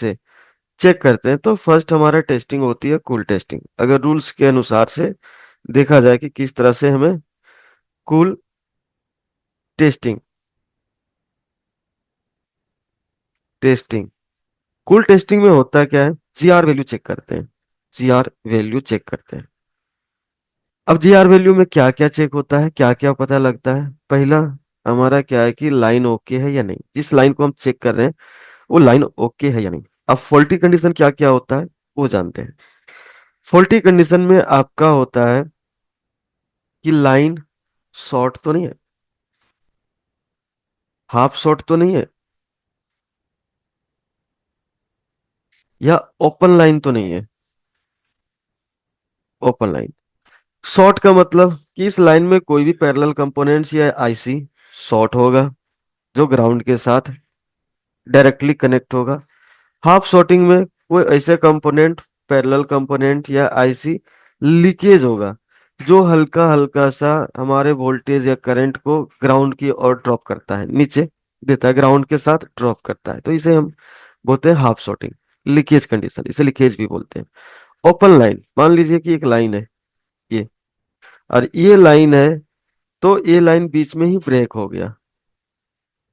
से चेक करते हैं तो फर्स्ट हमारा टेस्टिंग होती है कूल टेस्टिंग। अगर रूल्स के अनुसार से देखा जाए कि किस तरह से हमें cool testing testing cool testing में होता क्या है, जीआर वैल्यू चेक करते हैं। जीआर वैल्यू चेक करते हैं। अब जीआर वैल्यू में क्या क्या चेक होता है, क्या क्या पता लगता है। पहला हमारा क्या है कि लाइन ओके है या नहीं, जिस लाइन को हम चेक कर रहे हैं वो लाइन ओके है या नहीं। अब फॉल्टी कंडीशन क्या क्या होता है वो जानते हैं। फॉल्टी कंडीशन में आपका होता है कि लाइन शॉर्ट तो नहीं है, हाफ शॉर्ट तो नहीं है, या ओपन लाइन तो नहीं है। ओपन लाइन, शॉर्ट का मतलब कि इस लाइन में कोई भी पैरेलल कंपोनेंट्स या आईसी शॉर्ट होगा जो ग्राउंड के साथ डायरेक्टली कनेक्ट होगा। हाफ शॉर्टिंग में कोई ऐसे कंपोनेंट, पैरेलल कंपोनेंट या आईसी लीकेज होगा जो हल्का हल्का सा हमारे वोल्टेज या करंट को ग्राउंड की ओर ड्रॉप करता है, नीचे देता है, ग्राउंड के साथ ड्रॉप करता है, तो इसे हम बोलते हैं हाफ शॉर्टिंग, लीकेज कंडीशन, इसे लीकेज भी बोलते हैं। ओपन लाइन, मान लीजिए कि एक लाइन है ये, और ये लाइन है, तो ये लाइन बीच में ही ब्रेक हो गया,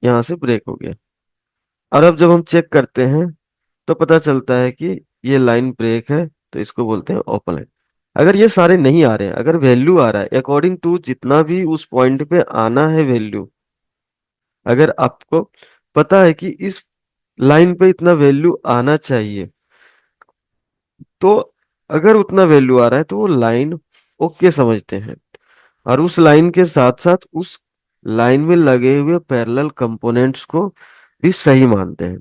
यहाँ से ब्रेक हो गया, और अब जब हम चेक करते हैं तो पता चलता है कि ये लाइन ब्रेक है, तो इसको बोलते हैं ओपन लाइन। अगर ये सारे नहीं आ रहे हैं, अगर वैल्यू आ रहा है अकॉर्डिंग टू जितना भी उस पॉइंट पे आना है वैल्यू, अगर आपको पता है कि इस लाइन पे इतना वैल्यू आना चाहिए, तो अगर उतना वैल्यू आ रहा है तो वो लाइन ओके समझते हैं, और उस लाइन के साथ साथ उस लाइन में लगे हुए पैरेलल कंपोनेंट्स को भी सही मानते हैं।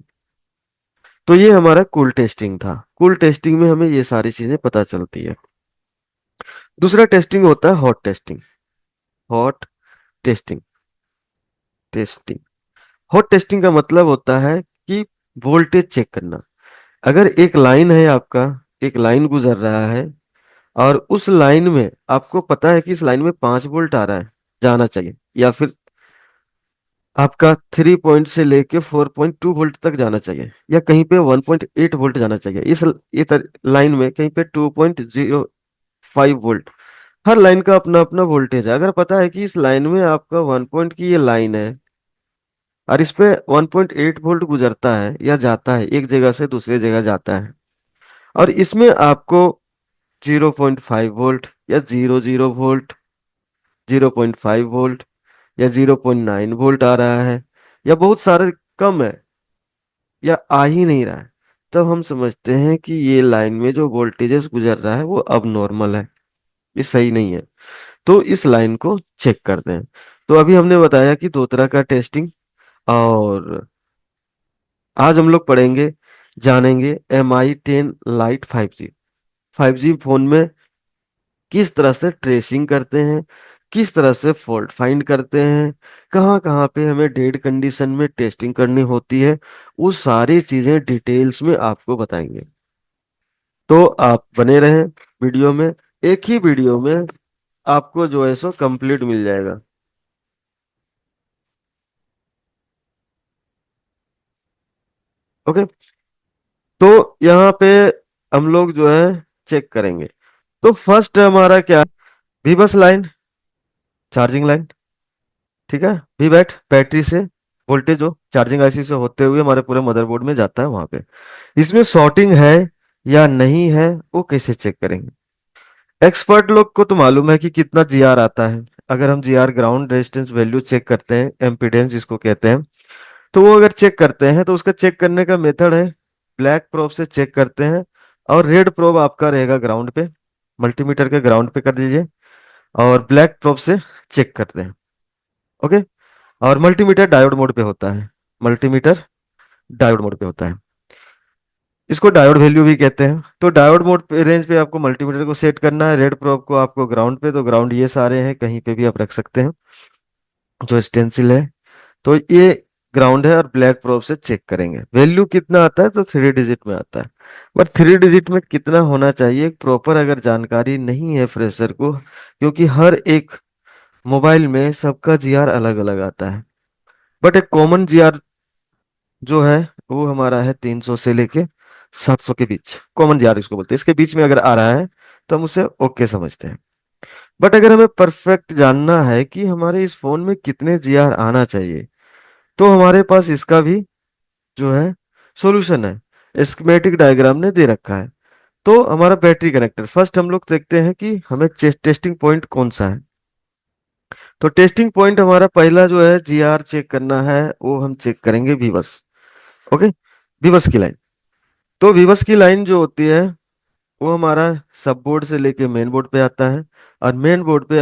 तो ये हमारा कूल टेस्टिंग था। कूल टेस्टिंग में हमें ये सारी चीजें पता चलती है। दूसरा टेस्टिंग होता है hot testing. Hot testing testing hot testing का मतलब होता है कि वोल्टेज चेक करना। अगर एक लाइन है आपका, एक लाइन गुजर रहा है, और उस लाइन में आपको पता है कि इस लाइन में 5 वोल्ट आ रहा है, जाना चाहिए, या फिर आपका 3 पॉइंट से लेके 4.2 वोल्ट तक जाना चाहिए, या कहीं पे 1.8 वोल्ट जाना चाहिए, लाइन में कहीं पे 2.05 वोल्ट। हर लाइन का अपना अपना वोल्टेज है। अगर पता है कि इस लाइन में आपका 1 पॉइंट की ये लाइन है, और इस पे 1.8 वोल्ट गुजरता है या जाता है, एक जगह से दूसरी जगह जाता है, और इसमें आपको 0.5 वोल्ट या 0.0 वोल्ट, 0.5 वोल्ट या 0.9 वोल्ट आ रहा है, या बहुत सारे कम है, या आ ही नहीं रहा है, तब हम समझते हैं कि ये लाइन में जो वोल्टेजेस गुजर रहा है वो अब नॉर्मल है, ये सही नहीं है, तो इस लाइन को चेक करते हैं। तो अभी हमने बताया कि दो तरह का टेस्टिंग, और आज हम लोग पढ़ेंगे, जानेंगे MI10 light 5G। 5G phone में किस तरह से ट्रेसिंग करते हैं, किस तरह से फॉल्ट फाइंड करते हैं, कहाँ कहाँ पे हमें डेड कंडीशन में टेस्टिंग करनी होती है, वो सारी चीजें डिटेल्स में आपको बताएंगे। तो आप बने रहें वीडियो में, एक ही वीडियो में आपको जो है सो कंप्लीट मिल जाएगा। ओके, तो यहाँ पे हम लोग जो है चेक करेंगे। तो फर्स्ट हमारा क्या, वीबस लाइन, चार्जिंग लाइन, ठीक है। वीबैट बैटरी से वोल्टेज जो चार्जिंग आईसी से होते हुए हमारे पूरे मदरबोर्ड में जाता है, वहां पे इसमें शॉर्टिंग है या नहीं है वो कैसे चेक करेंगे। एक्सपर्ट लोग को तो मालूम है कि कितना जीआर आता है। अगर हम GR ground resistance value check करते हैं, एम्पीडेंस जिसको कहते हैं, तो वो अगर चेक करते हैं तो उसका चेक करने का मेथड है, ब्लैक प्रोब से चेक करते हैं, और रेड प्रोब आपका रहेगा ग्राउंड पे, मल्टीमीटर के ग्राउंड पे कर दीजिए, और ब्लैक प्रोब से चेक करते हैं। ओके, और मल्टीमीटर डायोड मोड पे होता है, मल्टीमीटर डायोड मोड पे होता है, इसको डायोड वैल्यू भी कहते हैं। तो डायोड मोड पे रेंज पे आपको मल्टीमीटर को सेट करना है, रेड प्रोब को आपको ग्राउंड पे, तो ग्राउंड ये सारे हैं, कहीं पे भी आप रख सकते हैं जो स्टेंसिल है। तो ये ग्राउंड है, और ब्लैक प्रोब से चेक करेंगे वैल्यू कितना आता है, तो 3 डिजिट में आता है। बट 3 डिजिट में कितना होना चाहिए प्रॉपर अगर जानकारी नहीं है फ्रेशर को, क्योंकि हर एक मोबाइल में सबका जीआर अलग अलग आता है, बट एक कॉमन जीआर जो है वो हमारा है 300 से लेके 700 के बीच, कॉमन जीआर इसको बोलते हैं, इसके बीच में अगर आ रहा है तो हम उसे ओके समझते हैं। बट अगर हमें परफेक्ट जानना है कि हमारे इस फोन में कितने जीआर आना चाहिए, तो हमारे पास इसका भी जो है सॉल्यूशन है, स्कीमेटिक डायग्राम ने दे रखा है। तो हमारा बैटरी कनेक्टर, फर्स्ट हम लोग देखते हैं कि हमें टेस्टिंग पॉइंट कौन सा है। तो टेस्टिंग पॉइंट हमारा पहला जो है जीआर चेक करना है, वो हम चेक करेंगे वीबस। ओके, वीबस की लाइन। तो वीबस की लाइन जो होती है वो हमारा सब बोर्ड से लेके मेन बोर्ड पे आता है, और मेन बोर्ड पे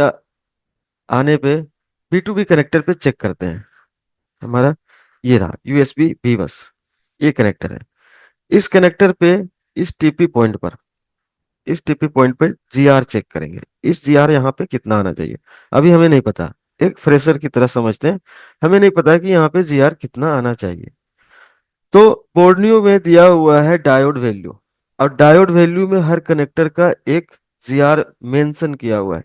आने पे B2B कनेक्टर पे चेक करते हैं। हमारा ये रहा यूएसबी वीबस, ये कनेक्टर है। इस कनेक्टर पे, इस टीपी पॉइंट पर, इस टीपी पॉइंट पे जीआर चेक करेंगे। इस जीआर यहाँ पे कितना आना चाहिए, अभी हमें नहीं पता, एक फ्रेशर की तरह समझते हैं, हमें नहीं पता कि यहाँ पे जीआर कितना आना चाहिए। तो बोर्डन्यू में दिया हुआ है डायोड वैल्यू, और डायोड वैल्यू में हर कनेक्टर का एक जीआर मेंशन किया हुआ है,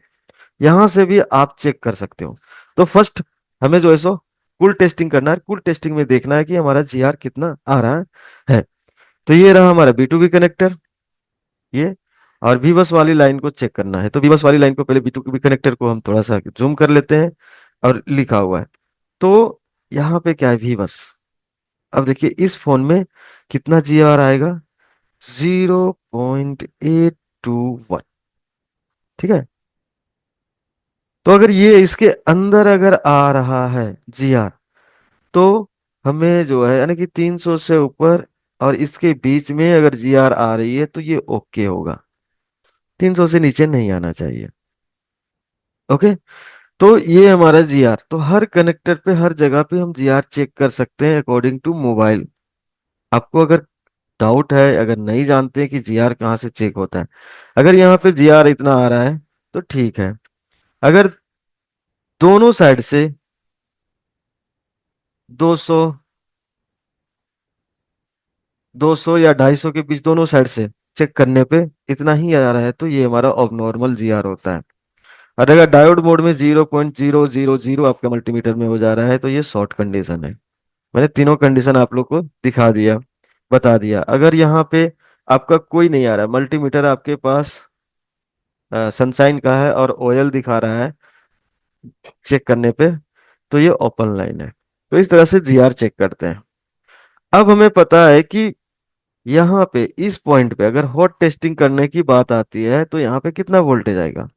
यहां से भी आप चेक कर सकते हो। तो फर्स्ट हमें जो है सो कुल टेस्टिंग करना है, कुल टेस्टिंग में देखना है कि हमारा जीआर कितना आ रहा है। तो ये रहा हमारा B2B कनेक्टर, ये, और वीबस वाली लाइन को चेक करना है। तो वीबस वाली लाइन को पहले B2B कनेक्टर को हम थोड़ा सा जूम कर लेते हैं, और लिखा हुआ है। तो यहाँ पे क्या है, वीबस। अब देखिए इस फोन में कितना जीआर आएगा, 0.821। ठीक है, तो अगर ये इसके अंदर अगर आ रहा है जीआर, तो हमें जो है यानी कि 300 से ऊपर और इसके बीच में अगर जीआर आ रही है तो ये ओके होगा, 300 से नीचे नहीं आना चाहिए। ओके, तो ये हमारा जीआर, तो हर कनेक्टर पे हर जगह पे हम जीआर चेक कर सकते हैं अकॉर्डिंग टू मोबाइल। आपको अगर डाउट है, अगर नहीं जानते कि जीआर कहाँ से चेक होता है, अगर यहाँ पे जीआर इतना आ रहा है तो ठीक है। अगर दोनों साइड से 200, 200 या 250 के बीच दोनों साइड से चेक करने पे इतना ही आ रहा है, तो ये हमारा ऑबनॉर्मल जीआर होता है। और अगर डायोड मोड में 0.000 आपका मल्टीमीटर में हो जा रहा है तो ये शॉर्ट कंडीशन है। मैंने तीनों कंडीशन आप लोग को दिखा दिया, बता दिया। अगर यहाँ पे आपका कोई नहीं आ रहा है, मल्टीमीटर आपके पास सनशाइन का है और ओएल दिखा रहा है चेक करने पे, तो ये ओपन लाइन है। तो इस तरह से जीआर चेक करते हैं। अब हमें पता है कि यहाँ पे इस पॉइंट पे अगर हॉट टेस्टिंग करने की बात आती है तो यहाँ पे कितना वोल्टेज आएगा।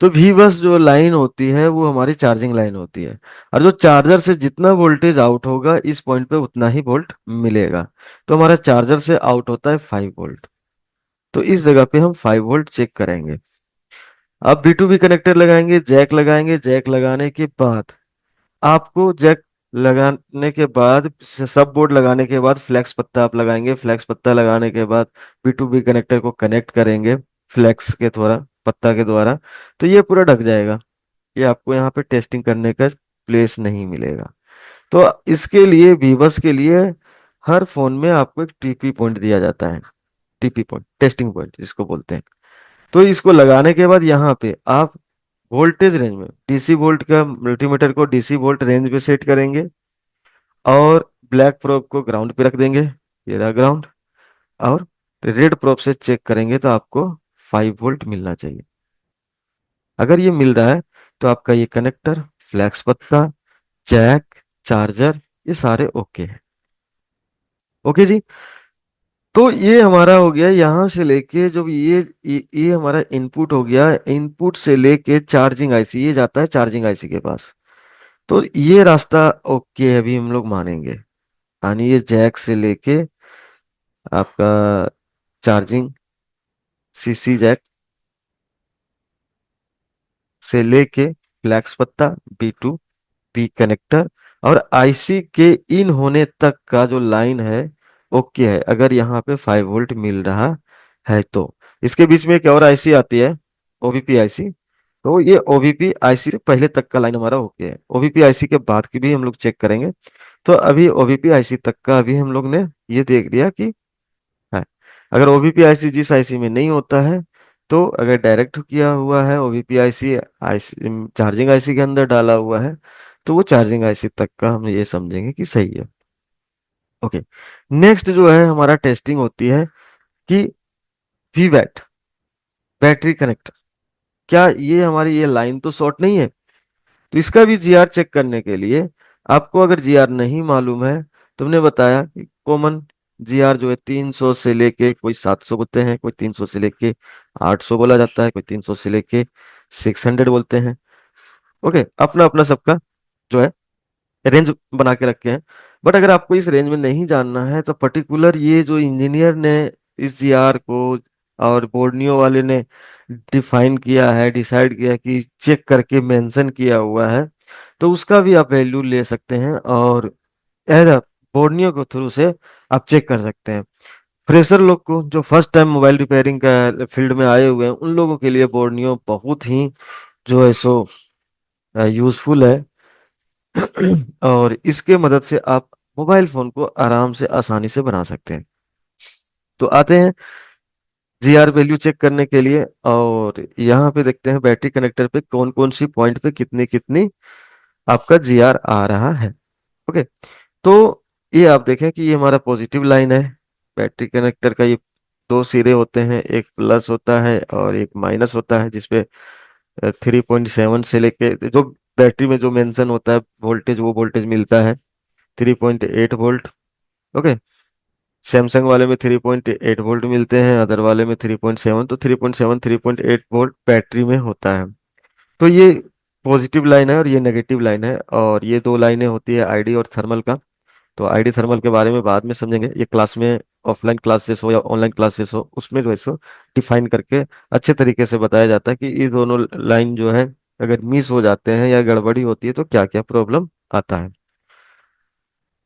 तो वी बस जो लाइन होती है वो हमारी चार्जिंग लाइन होती है, और जो चार्जर से जितना वोल्टेज आउट होगा इस पॉइंट पे उतना ही वोल्ट मिलेगा। तो हमारा चार्जर से आउट होता है 5 वोल्ट, तो इस जगह पे हम 5 वोल्ट चेक करेंगे। अब B2B कनेक्टर लगाएंगे, जैक लगाएंगे, जैक लगाने के बाद आपको जैक लगाने के बाद सब बोर्ड लगाने के बाद फ्लैक्स पत्ता आप लगाएंगे, फ्लैक्स पत्ता लगाने के बाद B2B कनेक्टर को कनेक्ट करेंगे फ्लैक्स के द्वारा, पत्ता के द्वारा। तो ये पूरा ढक जाएगा, ये आपको यहाँ पे टेस्टिंग करने का प्लेस नहीं मिलेगा। तो इसके लिए वीबस के लिए हर फोन में आपको एक टीपी पॉइंट दिया जाता है, टीपी पॉइंट, टेस्टिंग पॉइंट जिसको बोलते हैं। तो इसको लगाने के बाद यहाँ पे आप वोल्टेज रेंज में डीसी वोल्ट का मल्टीमीटर को डीसी वोल्ट रेंज पे सेट करेंगे, और ब्लैक प्रोब को ग्राउंड पे रख देंगे, ये रहा ग्राउंड, और रेड प्रोब से चेक करेंगे तो आपको 5 वोल्ट मिलना चाहिए। अगर ये मिल रहा है तो आपका ये कनेक्टर, फ्लैक्स पत्ता, जैक, चार्जर, ये सारे ओके हैं। ओके जी, तो ये हमारा हो गया यहाँ से लेके जो ये हमारा इनपुट हो गया, इनपुट से लेके चार्जिंग आईसी, ये जाता है चार्जिंग आईसी के पास। तो ये रास्ता ओके अभी हम लोग मानेंगे, यानी ये जैक से लेके आपका चार्जिंग, सीसी जैक से लेके फ्लैक्स पत्ता, B2B कनेक्टर और आईसी के इन होने तक का जो लाइन है ओके है। अगर यहाँ पे 5 वोल्ट मिल रहा है तो इसके बीच में एक और आईसी आती है, ओबीपी आईसी। तो ये ओबीपी आईसी से पहले तक का लाइन हमारा ओके है, ओबीपी आईसी के बाद की भी हम लोग चेक करेंगे। तो अभी ओबीपी आईसी तक का अभी हम लोग ने ये देख लिया कि है। अगर ओबीपी आईसी जिस आईसी में नहीं होता है, तो अगर डायरेक्ट किया हुआ है ओबीपी आईसी आईसी चार्जिंग आईसी के अंदर डाला हुआ है, तो वो चार्जिंग आईसी तक का हम ये समझेंगे कि सही है। ओके, नेक्स्ट जो है हमारा टेस्टिंग होती है कि वीवैट, बैटरी कनेक्टर, क्या ये हमारी ये लाइन तो शॉर्ट नहीं है? तो इसका भी जीआर चेक करने के लिए आपको अगर जीआर नहीं मालूम है, तुमने बताया कि कॉमन जीआर जो है 300 से लेके कोई 700 बोलते हैं, कोई 300 से लेके 800 बोला जाता है, कोई 300 से लेके 600 बोलते हैं। ओके, अपना अपना सबका जो है रेंज बना के रखे हैं। बट अगर आपको इस रेंज में नहीं जानना है तो पर्टिकुलर ये जो इंजीनियर ने इस जीआर को और बोर्नियो वाले ने डिफाइन किया है, डिसाइड किया कि चेक करके मेंशन किया हुआ है, तो उसका भी आप वैल्यू ले सकते हैं और एज अ बोर्नियो के थ्रू से आप चेक कर सकते हैं। फ्रेशर लोग को, जो फर्स्ट टाइम मोबाइल रिपेयरिंग का फील्ड में आए हुए हैं, उन लोगों के लिए बोर्नियो बहुत ही जो है सो यूजफुल है। और इसके मदद से आप मोबाइल फोन को आराम से आसानी से बना सकते हैं। तो आते हैं जीआर वैल्यू चेक करने के लिए, और यहाँ पे देखते हैं बैटरी कनेक्टर पे कौन कौन सी पॉइंट पे कितनी कितनी आपका जीआर आ रहा है। ओके, तो ये आप देखें कि ये हमारा पॉजिटिव लाइन है। बैटरी कनेक्टर का ये दो सिरे होते हैं, एक प्लस होता है और एक माइनस होता है, जिसपे 3.7 से लेके जो बैटरी में जो मेंशन होता है वोल्टेज, वो वोल्टेज मिलता है 3.8 वोल्ट। ओके, सैमसंग वाले में 3.8 वोल्ट मिलते हैं, अदर वाले में 3.7। तो 3.7 3.8 वोल्ट बैटरी में होता है। तो ये पॉजिटिव लाइन है और ये नेगेटिव लाइन है, और ये दो लाइनें होती है आईडी और थर्मल का। तो आईडी थर्मल के बारे में बाद में समझेंगे, ये क्लास में ऑफलाइन क्लासेस हो या ऑनलाइन क्लासेस हो उसमें जो है सो डिफाइन करके अच्छे तरीके से बताया जाता है कि ये दोनों लाइन जो है अगर मिस हो जाते हैं या गड़बड़ी होती है तो क्या क्या प्रॉब्लम आता है।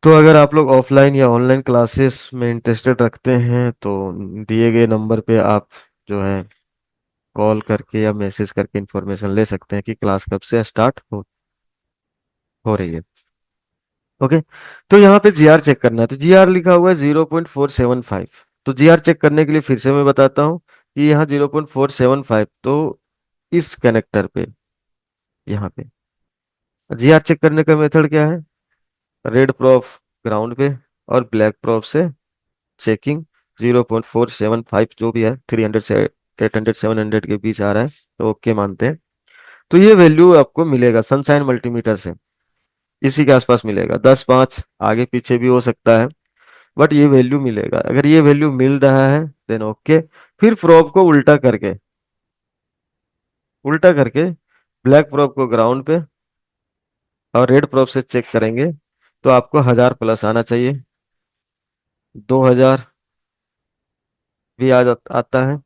तो अगर आप लोग ऑफलाइन या ऑनलाइन क्लासेस में इंटरेस्टेड रखते हैं तो दिए गए नंबर पे आप जो है कॉल करके या मैसेज करके इंफॉर्मेशन ले सकते हैं कि क्लास कब से स्टार्ट हो रही है। ओके, तो यहाँ पे जीआर चेक करना है, तो जीआर लिखा हुआ है 0.475। तो जीआर चेक करने के लिए फिर से मैं बताता हूँ कि यहाँ 0.475, तो इस कनेक्टर पे, यहाँ पे जीआर चेक करने का मेथड क्या है? रेड प्रोफ ग्राउंड पे और ब्लैक प्रोफ से चेकिंग। 0.475 जो भी है, 300 से 800 700 के बीच आ रहा है तो ओके मानते हैं। तो ये वैल्यू आपको मिलेगा सनशाइन मल्टीमीटर से, इसी के आसपास मिलेगा। 10-5 आगे पीछे भी हो सकता है, बट ये वैल्यू मिलेगा। अगर ये वैल्यू मिल रहा है देन ओके। फिर प्रोब को उल्टा करके ब्लैक प्रोब को ग्राउंड पे और रेड प्रोब से चेक करेंगे, तो आपको 1000 प्लस आना चाहिए। 2000 भी आता है,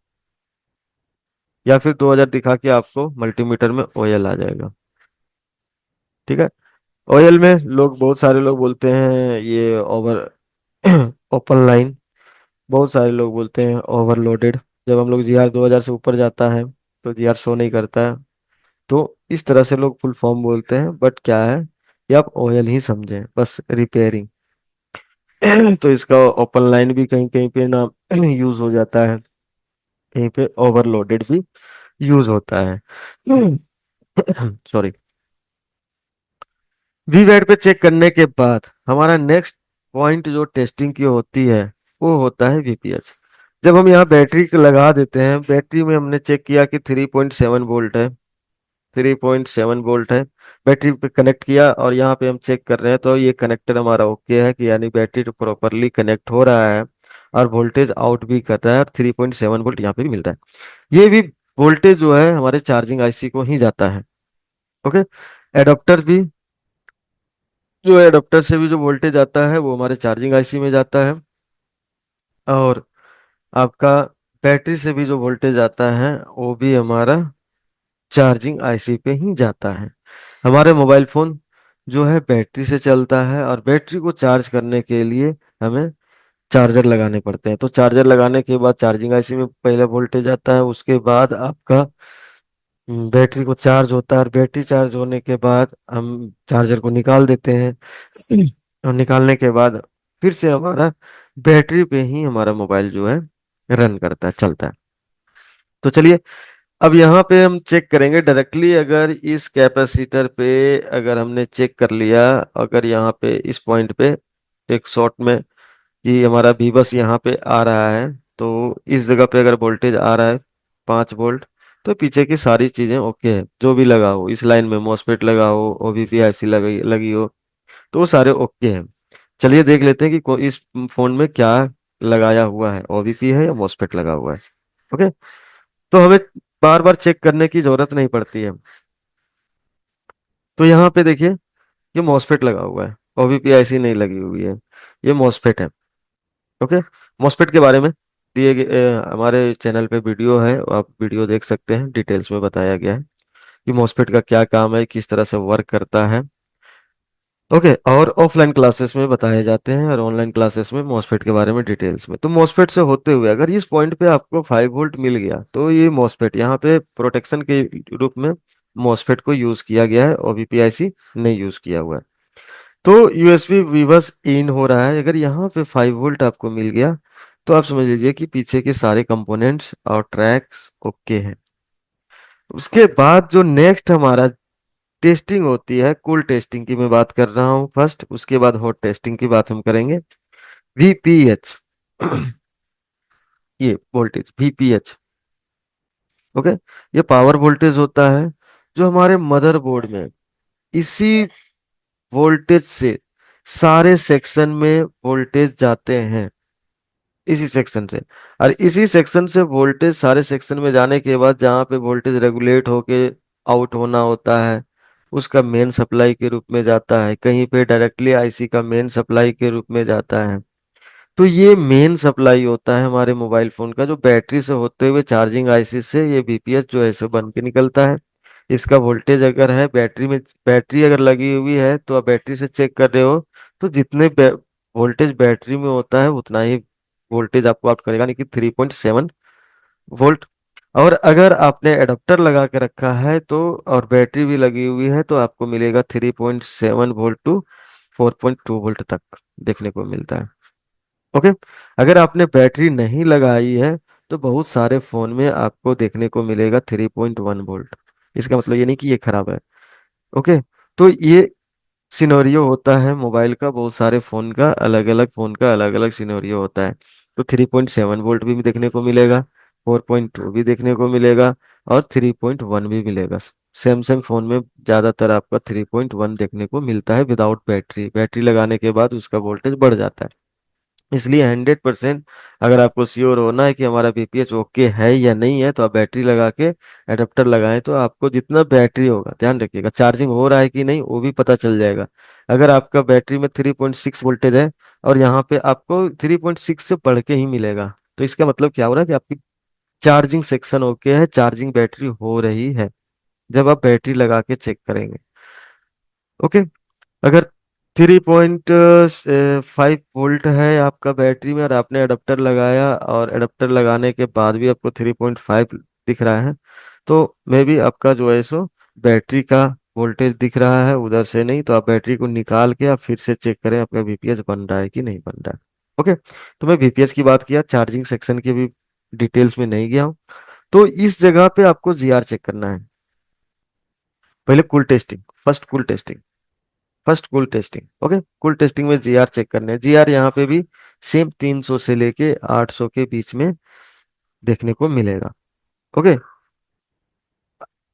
या फिर 2000 दिखा के आपको मल्टीमीटर में ओएल आ जाएगा। ठीक है, ओएल में लोग, बहुत सारे लोग बोलते हैं ये ओवर ओपन लाइन, बहुत सारे लोग बोलते हैं ओवरलोडेड। जब हम लोग जीआर 2000 से ऊपर जाता है तो जीआर शो नहीं करता है। तो इस तरह से लोग फुल फॉर्म बोलते हैं, बट क्या है ये आप ओएल ही समझें, बस रिपेयरिंग। तो इसका ओपन लाइन भी कहीं कहीं पे ना यूज हो जाता है, कहीं पे ओवरलोडेड भी यूज होता है। सॉरी। वीवैट पे चेक करने के बाद हमारा नेक्स्ट पॉइंट जो टेस्टिंग की होती है वो होता है वीपीएच। जब हम यहाँ बैटरी को लगा देते हैं, बैटरी में हमने चेक किया कि 3.7 वोल्ट है, 3.7 वोल्ट है, बैटरी पे कनेक्ट किया और यहाँ पे हम चेक कर रहे हैं तो ये कनेक्टर हमारा ओके है कि यानी बैटरी तो प्रॉपरली कनेक्ट हो रहा है और वोल्टेज आउट भी कर रहा है, और 3.7 वोल्ट यहाँ पे भी मिल रहा है। ये भी वोल्टेज जो है हमारे चार्जिंग आईसी को ही जाता है। ओके, एडोप्टर भी, जो एडोप्टर से भी जो वोल्टेज आता है वो हमारे चार्जिंग आईसी में जाता है, और आपका बैटरी से भी जो वोल्टेज आता है वो भी हमारा चार्जिंग आईसी पे ही जाता है। हमारे मोबाइल फोन जो है बैटरी से चलता है, और बैटरी को चार्ज करने के लिए हमें चार्जर लगाने पड़ते हैं। तो चार्जर लगाने के बाद चार्जिंग आईसी में पहले वोल्टेज आता है, उसके बाद आपका बैटरी को चार्ज होता है, और बैटरी चार्ज होने के बाद हम चार्जर को निकाल देते हैं। और निकालने के बाद फिर से हमारा बैटरी पे ही हमारा मोबाइल जो है रन करता है, चलता है। तो चलिए, अब यहाँ पे हम चेक करेंगे डायरेक्टली। अगर इस कैपेसिटर पे अगर हमने चेक कर लिया, अगर यहाँ पे इस पॉइंट पे एक शॉर्ट में कि हमारा भी बस यहाँ पे आ रहा है, तो इस जगह पे अगर वोल्टेज आ रहा है 5 वोल्ट, तो पीछे की सारी चीजें ओके है, जो भी लगा हो इस लाइन में, मॉसफेट लगा हो, ओबीपी आईसी लगी लगी हो, तो वो सारे ओके हैं। चलिए देख लेते हैं कि इस फोन में क्या लगाया हुआ है, ओबीपी है या मॉसफेट लगा हुआ है। ओके, तो हमें बार बार चेक करने की जरूरत नहीं पड़ती है। तो यहाँ पे देखिए, ये मॉसफेट लगा हुआ है, ओबीपी आईसी नहीं लगी हुई है, ये मॉसफेट है। ओके, मॉसफेट के बारे में दिए गए हमारे चैनल पे वीडियो है, आप वीडियो देख सकते हैं, डिटेल्स में बताया गया है कि मॉसफेट का क्या काम है, किस तरह से वर्क करता है। ओके, और ऑफलाइन क्लासेस में बताए जाते हैं और ऑनलाइन क्लासेस में मॉसफेट के बारे में डिटेल्स में। तो मॉसफेट से होते हुए अगर इस पॉइंट पे आपको 5 वोल्ट मिल गया, तो ये मॉसफेट यहाँ पे प्रोटेक्शन के रूप में मॉसफेट को यूज किया गया है, ओबीपीआईसी नहीं यूज किया हुआ है। तो यूएसबी विवश इन हो रहा है, अगर यहाँ पे 5 वोल्ट आपको मिल गया, तो आप समझ लीजिए कि पीछे के सारे कंपोनेंट्स और ट्रैक्स ओके है। उसके बाद जो नेक्स्ट हमारा टेस्टिंग होती है, कूल टेस्टिंग की मैं बात कर रहा हूँ फर्स्ट, उसके बाद हॉट टेस्टिंग की बात हम करेंगे। वीपीएच ये वोल्टेज वीपीएच, ओके, ये पावर वोल्टेज होता है जो हमारे मदरबोर्ड में इसी वोल्टेज से सारे सेक्शन में वोल्टेज जाते हैं, इसी सेक्शन से। और इसी सेक्शन से वोल्टेज सारे सेक्शन में जाने के बाद जहाँ पे वोल्टेज रेगुलेट होके आउट होना होता है, उसका मेन सप्लाई के रूप में जाता है, कहीं पे डायरेक्टली आईसी का मेन सप्लाई के रूप में जाता है। तो ये मेन सप्लाई होता है हमारे मोबाइल फोन का, जो बैटरी से होते हुए चार्जिंग आईसी से ये बीपीएस जो है सो बन के निकलता है। इसका वोल्टेज अगर है बैटरी में, बैटरी अगर लगी हुई है तो आप बैटरी से चेक कर रहे हो, तो जितने वोल्टेज बैटरी में होता है उतना ही वोल्टेज आपको आउट करेगा, यानी कि 3.7 वोल्ट। और अगर आपने एडाप्टर लगा के रखा है तो, और बैटरी भी लगी हुई है, तो आपको मिलेगा 3.7 वोल्ट टू 4.2 वोल्ट तक देखने को मिलता है। ओके, अगर आपने बैटरी नहीं लगाई है तो बहुत सारे फोन में आपको देखने को मिलेगा 3.1 वोल्ट। इसका मतलब ये नहीं कि ये खराब है। ओके, तो ये सिनेरियो होता है मोबाइल का, बहुत सारे फोन का, अलग अलग फोन का अलग अलग सिनेरियो होता है। तो 3.7 वोल्ट भी देखने को मिलेगा, 4.2 भी देखने को मिलेगा, और 3.1 भी मिलेगा। सैमसंग फोन में ज्यादातर आपका 3.1 देखने को मिलता है विदाउट बैटरी, बैटरी लगाने के बाद उसका वोल्टेज बढ़ जाता है। इसलिए 100% अगर आपको श्योर होना है कि हमारा बीपीएच ओके है या नहीं है, तो आप बैटरी लगा के एडेप्टर लगाएं, तो आपको जितना बैटरी होगा, ध्यान रखिएगा चार्जिंग हो रहा है कि नहीं वो भी पता चल जाएगा। अगर आपका बैटरी में 3.6 वोल्टेज है और यहाँ पे आपको 3.6 से बढ़ के ही मिलेगा, तो इसका मतलब क्या हो रहा है कि आपकी चार्जिंग सेक्शन ओके है, चार्जिंग बैटरी हो रही है, जब आप बैटरी लगा के चेक करेंगे। ओके, अगर 3.5 वोल्ट है आपका बैटरी में और आपने अडेप्टर लगाया, और अडेप्टर लगाने के बाद भी आपको 3.5 दिख रहा है, तो मे बी आपका जो है सो बैटरी का वोल्टेज दिख रहा है उधर से, नहीं तो आप बैटरी को निकाल के आप फिर से चेक करें आपका बीपीएस बन रहा है कि नहीं बन रहा है। ओके, तो मैं बीपीएस की बात किया, चार्जिंग सेक्शन की भी डिटेल्स में नहीं गया हूँ। तो इस जगह पे आपको जीआर चेक करना है। पहले cool testing, first cool testing, first cool testing. Okay, cool testing में जीआर चेक करने हैं। जीआर यहाँ पे भी सेम 300 से लेके 800 के बीच में देखने को मिलेगा। ओके,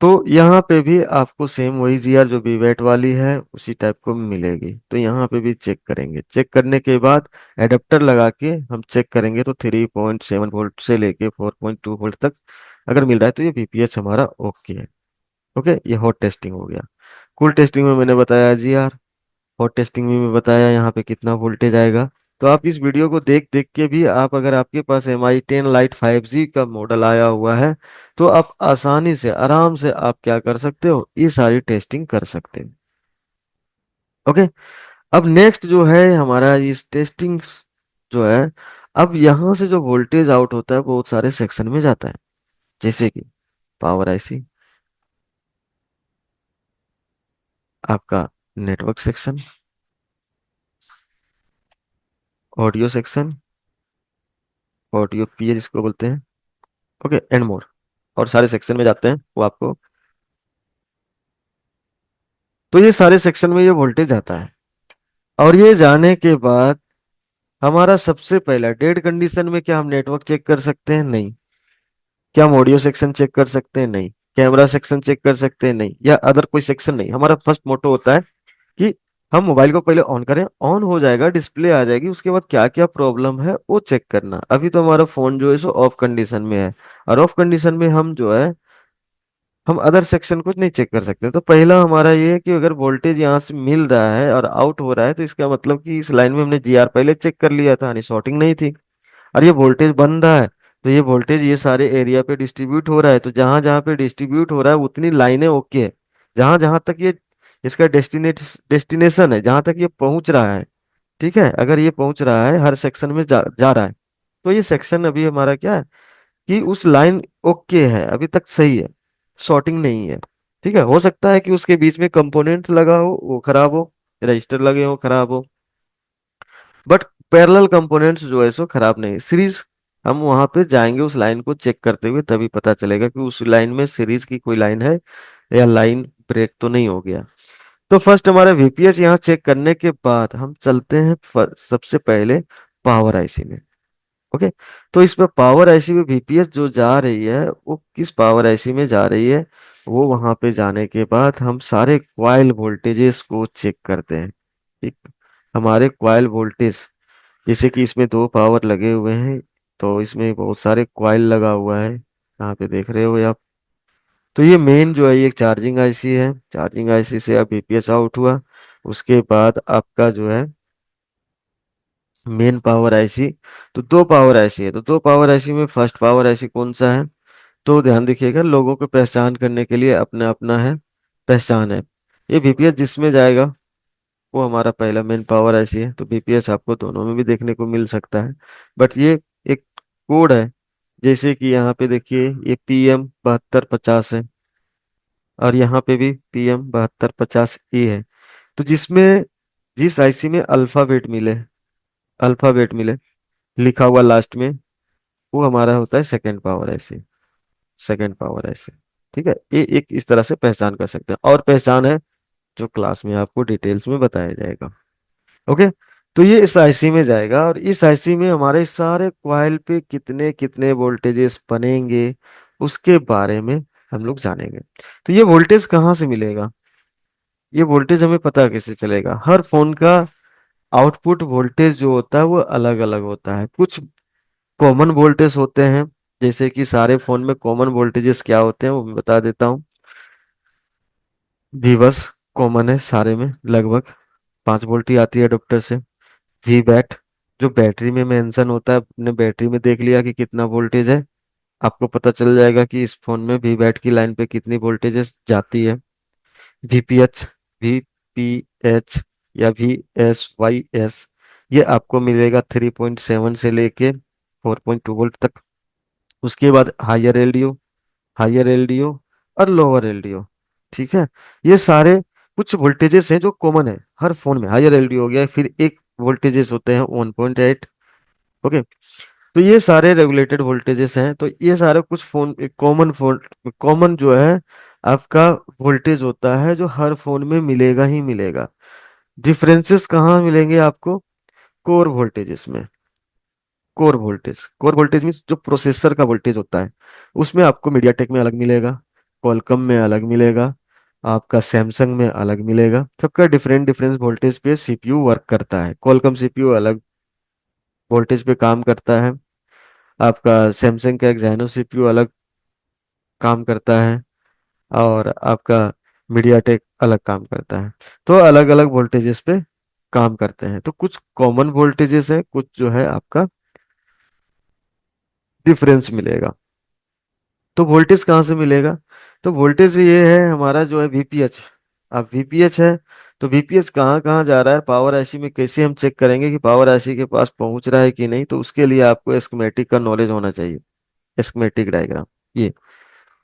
तो यहाँ पे भी आपको सेम वही जीआर जो बीवेट वाली है उसी टाइप को मिलेगी, तो यहाँ पे भी चेक करेंगे। चेक करने के बाद एडेप्टर लगा के हम चेक करेंगे, तो 3.7 वोल्ट से लेके 4.2 वोल्ट तक अगर मिल रहा है तो ये बीपीएच हमारा ओके है। ओके, ये हॉट टेस्टिंग हो गया। कूल टेस्टिंग में मैंने बताया जीआर, और टेस्टिंग में भी बताया यहाँ पे कितना वोल्टेज आएगा। तो आप इस वीडियो को देख देख के भी, आप अगर आपके पास MI10 लाइट 5G का मॉडल आया हुआ है, तो आप आसानी से आराम से आप क्या कर सकते हो, ये सारी टेस्टिंग कर सकते हो। ओके, अब नेक्स्ट जो है हमारा इस टेस्टिंग जो है, अब यहाँ से जो वोल्टेज आउट होता है बहुत सारे सेक्शन में जाता है, जैसे कि पावर आईसी, आपका network section, audio section, audio PA जिसको बोलते हैं, ओके, एंड मोर, और सारे सेक्शन में जाते हैं वो आपको। तो ये सारे सेक्शन में ये वोल्टेज आता है, और ये जाने के बाद हमारा सबसे पहला डेड कंडीशन में क्या हम नेटवर्क चेक कर सकते हैं? नहीं। क्या हम ऑडियो सेक्शन चेक कर सकते हैं? नहीं। कैमरा सेक्शन चेक कर सकते हैं? नहीं। या अदर कोई सेक्शन? नहीं। हमारा फर्स्ट मोटो होता है कि हम मोबाइल को पहले ऑन करें, ऑन हो जाएगा, डिस्प्ले आ जाएगी, उसके बाद क्या क्या प्रॉब्लम है वो चेक करना। अभी तो हमारा फोन जो है सो ऑफ कंडीशन में है, और ऑफ कंडीशन में हम जो है हम अदर सेक्शन कुछ नहीं चेक कर सकते। तो पहला हमारा ये है कि अगर वोल्टेज यहाँ से मिल रहा है और आउट हो रहा है तो इसका मतलब कि इस लाइन में हमने जीआर पहले चेक कर लिया था, यानी शॉर्टिंग नहीं थी। और ये वोल्टेज बन रहा है, तो ये वोल्टेज ये सारे एरिया पे डिस्ट्रीब्यूट हो रहा है, तो जहां जहां पे डिस्ट्रीब्यूट हो रहा है उतनी लाइनें ओके है। जहां जहां तक ये इसका डेस्टिनेशन है, जहां तक ये पहुंच रहा है, ठीक है, अगर ये पहुंच रहा है हर सेक्शन में जा रहा है, तो ये सेक्शन अभी हमारा क्या है कि उस लाइन ओके है, अभी तक सही है, शॉर्टिंग नहीं है। ठीक है, हो सकता है कि उसके बीच में कंपोनेंट्स लगा हो वो खराब हो, रजिस्टर लगे हो खराब हो, बट पैरेलल कंपोनेंट्स जो है सो खराब नहीं। सीरीज हम वहां पे जाएंगे उस लाइन को चेक करते हुए, तभी पता चलेगा कि उस लाइन में सीरीज की कोई लाइन है या लाइन ब्रेक तो नहीं हो गया। तो फर्स्ट हमारा वीपीएस यहाँ चेक करने के बाद हम चलते हैं सबसे पहले पावर आईसी में। ओके, तो इसमें पावर आईसी में वीपीएस जो जा रही है वो किस पावर आईसी में जा रही है, वो वहां पे जाने के बाद हम सारे क्वाइल वोल्टेजेस को चेक करते हैं। ठीक, हमारे क्वाइल वोल्टेज, जैसे कि इसमें दो पावर लगे हुए हैं, तो इसमें बहुत सारे क्वाइल लगा हुआ है, यहाँ पे देख रहे हो आप। तो ये मेन जो है ये एक चार्जिंग आईसी है, चार्जिंग आईसी से अब बीपीएस आउट हुआ, उसके बाद आपका जो है मेन पावर आईसी। तो दो पावर आईसी है, तो दो पावर आईसी में फर्स्ट पावर आईसी कौन सा है? तो ध्यान देखिएगा, लोगों को पहचान करने के लिए अपना अपना है पहचान है। ये बीपीएस जिसमें जाएगा वो हमारा पहला मेन पावर आईसी है, तो बीपीएस आपको दोनों में भी देखने को मिल सकता है, बट ये एक कोड है। जैसे कि यहाँ पे देखिए ये PM7250 है, और यहाँ पे भी PM7250A है। तो जिसमें जिस आईसी में अल्फाबेट मिले लिखा हुआ लास्ट में, वो हमारा होता है second power IC, second power IC. ठीक है, ये एक इस तरह से पहचान कर सकते हैं, और पहचान है जो क्लास में आपको डिटेल्स में बताया जाएगा। ओके, तो ये इस आईसी में जाएगा, और इस आईसी में हमारे सारे कॉइल पे कितने कितने वोल्टेजेस बनेंगे उसके बारे में हम लोग जानेंगे। तो ये वोल्टेज कहाँ से मिलेगा, ये वोल्टेज हमें पता कैसे चलेगा? हर फोन का आउटपुट वोल्टेज जो होता है वो अलग अलग होता है। कुछ कॉमन वोल्टेज होते हैं, जैसे कि सारे फोन में कॉमन वोल्टेजेस क्या होते हैं वो मैं बता देता हूँ। वी बस कॉमन है सारे में, लगभग 5 वोल्ट ही आती है अडोप्टर से। वी बैट जो बैटरी में मेंशन होता है, अपने बैटरी में देख लिया कि कितना वोल्टेज है, आपको पता चल जाएगा कि इस फोन में वी बैट की लाइन पे कितनी वोल्टेजेस जाती है। वीपीएच, वीपीएच या VSYS, ये आपको मिलेगा 3.7 से लेके 4.2 वोल्ट तक। उसके बाद हायर एलडीओ और लोअर एलडीओ। ठीक है, ये सारे कुछ वोल्टेजेस हैं जो कॉमन है हर फोन में। हायर एलडीओ हो गया, फिर एक वोल्टेजेस होते हैं 1.8। ओके, तो ये सारे रेगुलेटेड वोल्टेजेस हैं, तो ये सारे कुछ फोन कॉमन जो है आपका वोल्टेज होता है जो हर फोन में मिलेगा ही मिलेगा। डिफरेंसेस कहाँ मिलेंगे आपको? कोर वोल्टेजेस में। कोर वोल्टेज मीन्स जो प्रोसेसर का वोल्टेज होता है, उसमें आपको मीडियाटेक में अलग मिलेगा, क्वालकॉम में अलग मिलेगा, आपका सैमसंग में अलग मिलेगा। सबका डिफरेंट डिफरेंट वोल्टेज पे सीपीयू वर्क करता है। क्वालकॉम सीपीयू अलग वोल्टेज पे काम करता है, आपका सैमसंग का एक्साइनो सीपीयू अलग काम करता है, और आपका मीडियाटेक अलग काम करता है। तो अलग अलग वोल्टेजेस पे काम करते हैं। तो कुछ कॉमन वोल्टेजेस है, कुछ जो है आपका डिफरेंस मिलेगा। तो वोल्टेज कहाँ से मिलेगा? तो वोल्टेज ये है हमारा जो है वीपीएच। अब वीपीएच है, तो वीपीएच कहाँ कहाँ जा रहा है पावर आईसी में, कैसे हम चेक करेंगे कि पावर आईसी के पास पहुंच रहा है कि नहीं? तो उसके लिए आपको एस्केमेटिक का नॉलेज होना चाहिए। एस्केमेटिक डायग्राम, ये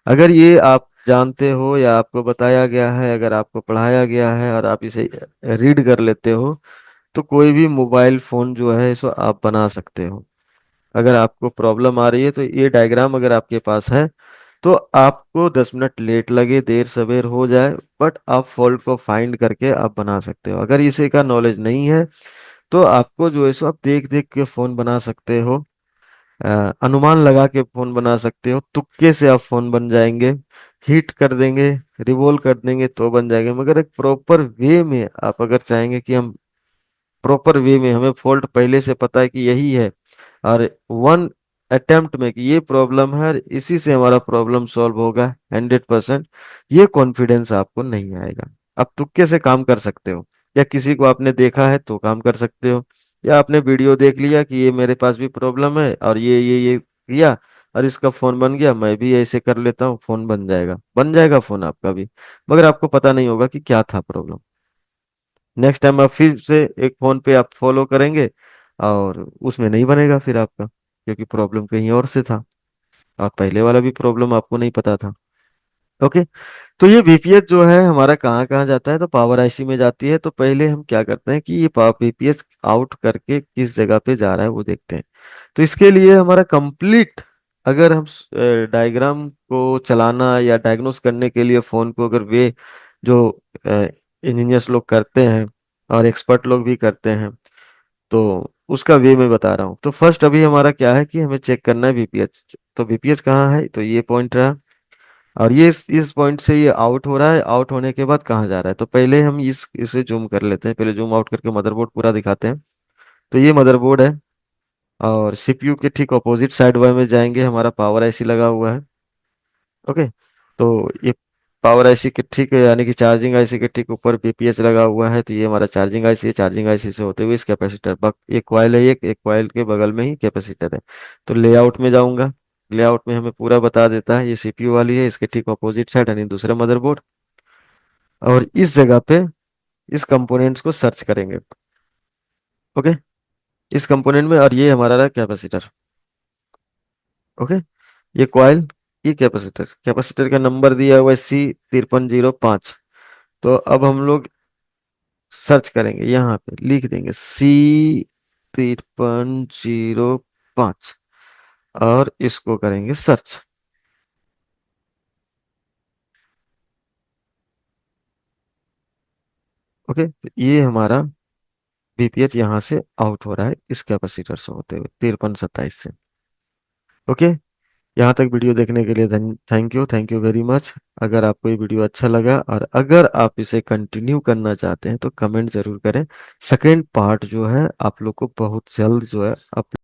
अगर ये आप जानते हो या आपको बताया गया है, अगर आपको पढ़ाया गया है और आप इसे रीड कर लेते हो, तो कोई भी मोबाइल फोन जो है इसको आप बना सकते हो। अगर आपको प्रॉब्लम आ रही है तो ये डायग्राम अगर आपके पास है, तो आपको 10 मिनट लेट लगे देर सवेर हो जाए, बट आप फॉल्ट को फाइंड करके आप बना सकते हो। अगर इसे का नॉलेज नहीं है तो आपको जो है सो आप देख देख के फोन बना सकते हो, अनुमान लगा के फोन बना सकते हो, तुक्के से आप फोन बन जाएंगे, हीट कर देंगे, रिवॉल्व कर देंगे तो बन जाएंगे। मगर एक प्रॉपर वे में आप अगर चाहेंगे कि हम प्रॉपर वे में, हमें फॉल्ट पहले से पता है कि यही है, और वन अटेम्प्ट में कि ये प्रॉब्लम है और इसी से हमारा प्रॉब्लम सॉल्व होगा 100%, ये कॉन्फिडेंस आपको नहीं आएगा। आप तुक्के से काम कर सकते हो, या किसी को आपने देखा है तो काम कर सकते हो, या आपने वीडियो देख लिया कि ये मेरे पास भी प्रॉब्लम है और ये किया और इसका फोन बन गया, मैं भी ऐसे कर लेता हूँ, फोन बन जाएगा फोन आपका भी। मगर आपको पता नहीं होगा कि क्या था प्रॉब्लम। नेक्स्ट टाइम आप फिर से एक फोन पे आप फॉलो करेंगे और उसमें नहीं बनेगा फिर आपका, क्योंकि प्रॉब्लम कहीं और से था, और पहले वाला भी प्रॉब्लम आपको नहीं पता था। ओके। तो ये वीपीएस जो है हमारा कहाँ कहाँ जाता है, तो पावर आईसी में जाती है। तो पहले हम क्या करते हैं कि ये वीपीएस आउट करके किस जगह पे जा रहा है वो देखते हैं। तो इसके लिए हमारा कंप्लीट, अगर हम डायग्राम को चलाना या डायग्नोस करने के लिए फोन को, अगर वे जो इंजीनियर्स लोग करते हैं और एक्सपर्ट लोग भी करते हैं, तो उसका वे मैं बता रहा हूँ। तो फर्स्ट अभी हमारा क्या है कि हमें चेक करना है वीपीएस। तो वीपीएस कहाँ है, तो ये पॉइंट रहा, और ये इस पॉइंट से ये आउट हो रहा है, आउट होने के बाद कहाँ जा रहा है। तो पहले हम इसे जूम कर लेते हैं, पहले जूम आउट करके मदरबोर्ड पूरा दिखाते हैं। तो ये मदरबोर्ड है, और सीपीयू के ठीक ऑपोजिट साइड वाई में जाएंगे, हमारा पावर आईसी लगा हुआ है। ओके। तो ये पावर आईसी के ठीक है, यानी कि चार्जिंग आईसी के ठीक ऊपर बीपीएच लगा हुआ है। तो ये हमारा चार्जिंग आईसी है, चार्जिंग आईसी से होते हुए इस कैपेसिटर एक कॉइल है, एक कॉइल के बगल में ही कैपेसिटर है। तो लेआउट में जाऊंगा, लेआउट में हमें पूरा बता देता है, ये सीपीयू वाली है, इसके ठीक ऑपोजिट साइड यानी दूसरा मदरबोर्ड, और इस जगह पे इस कंपोनेंट्स को सर्च करेंगे। ओके। इस कंपोनेंट में, और ये हमारा रहा कैपेसिटर। ओके। ये कॉइल, ये कैपेसिटर, कैपेसिटर का नंबर दिया हुआ है C5305। तो अब हम लोग सर्च करेंगे, यहाँ पे लिख देंगे C5305 और इसको करेंगे सर्च। ओके। तो ये हमारा बीपीएच यहाँ से आउट हो रहा है इस कैपेसिटर से होते हुए 5327 से। ओके। यहाँ तक वीडियो देखने के लिए थैंक यू वेरी मच। अगर आपको ये वीडियो अच्छा लगा और अगर आप इसे कंटिन्यू करना चाहते हैं तो कमेंट जरूर करें। सेकेंड पार्ट जो है आप लोग को बहुत जल्द जो है